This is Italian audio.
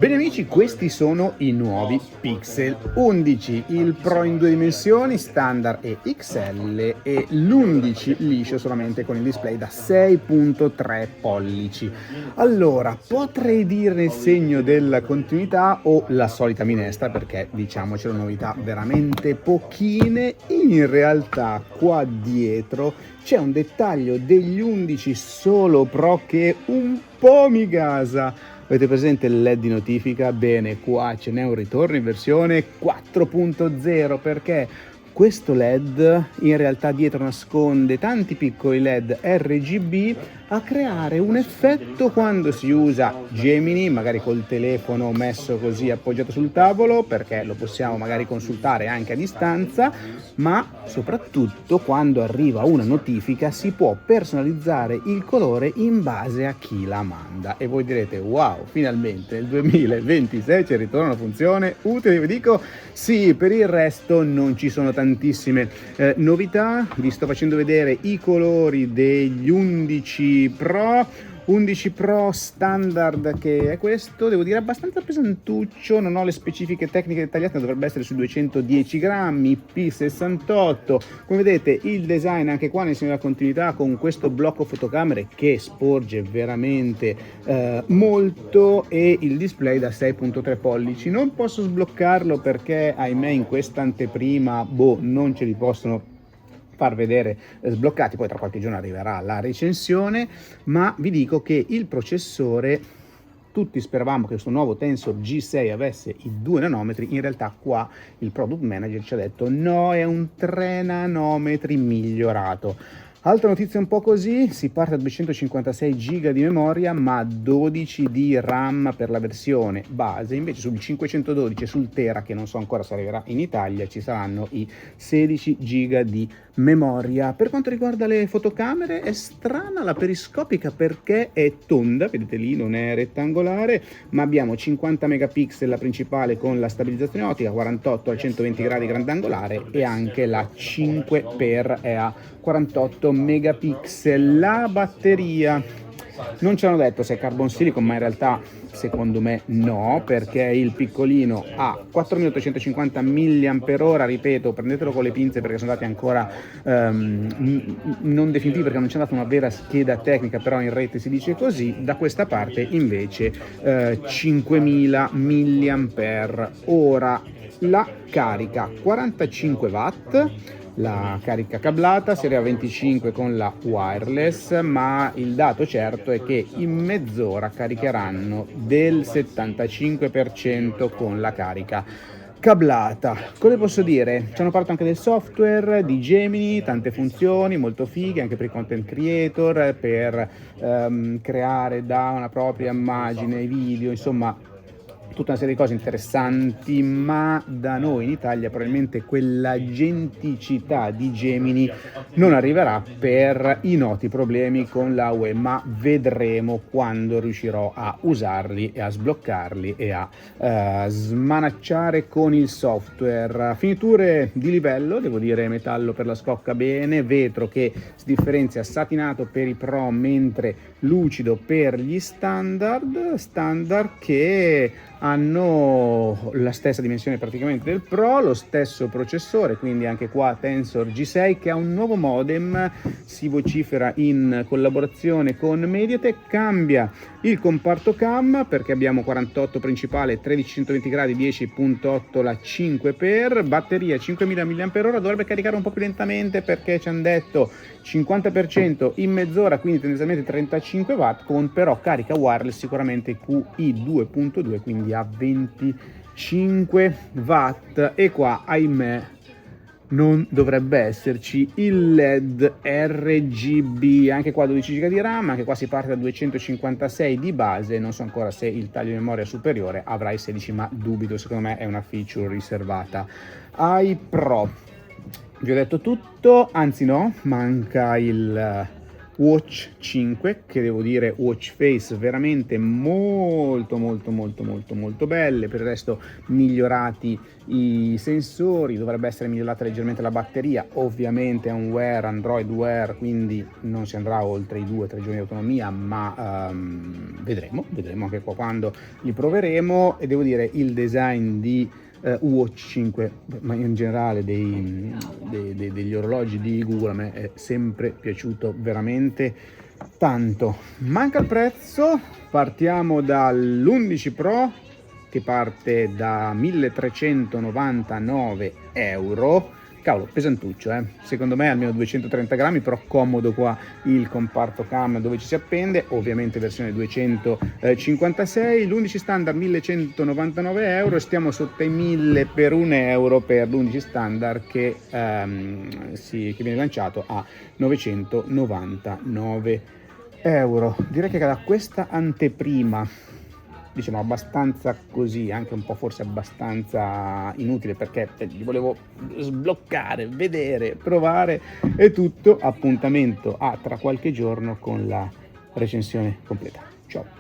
Bene amici, questi sono i nuovi Pixel 11, il Pro in due dimensioni, standard e XL, e l'11 liscio solamente con il display da 6.3 pollici. Allora, potrei dire il segno della continuità o la solita minestra, perché diciamocelo, novità veramente pochine. In realtà qua dietro c'è un dettaglio degli 11 solo Pro che un po' mi gasa. Avete presente il LED di notifica? Bene, qua ce n'è un ritorno in versione 4.0 perché questo LED in realtà dietro nasconde tanti piccoli LED RGB a creare un effetto quando si usa Gemini, magari col telefono messo così appoggiato sul tavolo, perché lo possiamo magari consultare anche a distanza, ma soprattutto quando arriva una notifica si può personalizzare il colore in base a chi la manda. E voi direte: wow, finalmente nel 2026 c'è il ritorno a una funzione utile. Vi dico sì, per il resto non ci sono tantissime novità. Vi sto facendo vedere i colori degli 11 Pro. 11 Pro standard, che è questo, devo dire abbastanza pesantuccio, non ho le specifiche tecniche dettagliate, ma dovrebbe essere sui 210 grammi, P68. Come vedete il design anche qua nel segno della continuità, con questo blocco fotocamere che sporge veramente molto, e il display da 6.3 pollici. Non posso sbloccarlo perché ahimè in questa anteprima non ce li possono far vedere sbloccati, poi tra qualche giorno arriverà la recensione, ma vi dico che il processore, tutti speravamo che questo nuovo Tensor G6 avesse i 2 nanometri, in realtà qua il product manager ci ha detto no, è un 3 nanometri migliorato. Altra notizia un po' così, si parte da 256 GB di memoria ma 12 di RAM per la versione base, invece sul 512 e sul Tera, che non so ancora se arriverà in Italia, ci saranno i 16 GB di memoria. Per quanto riguarda le fotocamere è strana la periscopica perché è tonda, vedete lì, non è rettangolare, ma abbiamo 50 megapixel la principale con la stabilizzazione ottica, 48 al 120 gradi grandangolare, e anche la 5x è a 48 megapixel. La batteria non ci hanno detto se è carbon silicon, ma in realtà secondo me no, perché il piccolino ha 4850 mAh, ripeto, prendetelo con le pinze perché sono dati ancora non definitivi, perché non c'è andata una vera scheda tecnica, però in rete si dice così. Da questa parte invece 5000 mAh. La carica 45 watt, la carica cablata, serie a 25 con la wireless, ma il dato certo è che in mezz'ora caricheranno del 75% con la carica cablata. Cosa posso dire? Ci hanno parlato anche del software di Gemini, tante funzioni molto fighe anche per i content creator, per creare da una propria immagine video, insomma tutta una serie di cose interessanti, ma da noi in Italia probabilmente quell'agenticità di Gemini non arriverà per i noti problemi con la UE, ma vedremo quando riuscirò a usarli e a sbloccarli e a smanacciare con il software. Finiture di livello, devo dire metallo per la scocca bene, vetro che si differenzia, satinato per i Pro mentre lucido per gli standard che hanno la stessa dimensione praticamente del Pro, lo stesso processore, quindi anche qua Tensor G6 che ha un nuovo modem, si vocifera in collaborazione con MediaTek. Cambia il comparto cam perché abbiamo 48 principale, 13-120 gradi, 10.8 la 5x, batteria 5000 mAh, dovrebbe caricare un po' più lentamente perché ci hanno detto 50% in mezz'ora, quindi tendenzialmente 35 watt, con però carica wireless sicuramente QI 2.2, quindi a 25 watt. E qua ahimè non dovrebbe esserci il LED RGB, anche qua 12 GB di RAM, anche qua si parte da 256 di base, non so ancora se il taglio di memoria superiore avrà i 16, ma dubito, secondo me è una feature riservata ai Pro. Vi ho detto tutto, anzi no, manca il Watch 5, che devo dire watch face veramente molto belle. Per il resto migliorati i sensori, dovrebbe essere migliorata leggermente la batteria, ovviamente è un Wear, Android Wear, quindi non si andrà oltre i 2-3 giorni di autonomia, ma vedremo anche qua quando li proveremo. E devo dire il design di Watch 5, ma in generale degli orologi di Google, a me è sempre piaciuto veramente tanto. Manca il prezzo, partiamo dall'11 Pro che parte da 1399 euro. Cavolo, pesantuccio, secondo me almeno 230 grammi, però comodo qua il comparto cam dove ci si appende, ovviamente versione 256, l'11 standard 1199 euro, stiamo sotto i 1000 per 1 euro per l'11 standard che viene lanciato a 999 euro. Direi che da questa anteprima, diciamo abbastanza così, anche un po' forse abbastanza inutile, perché li volevo sbloccare, vedere, provare e tutto, appuntamento a tra qualche giorno con la recensione completa. Ciao!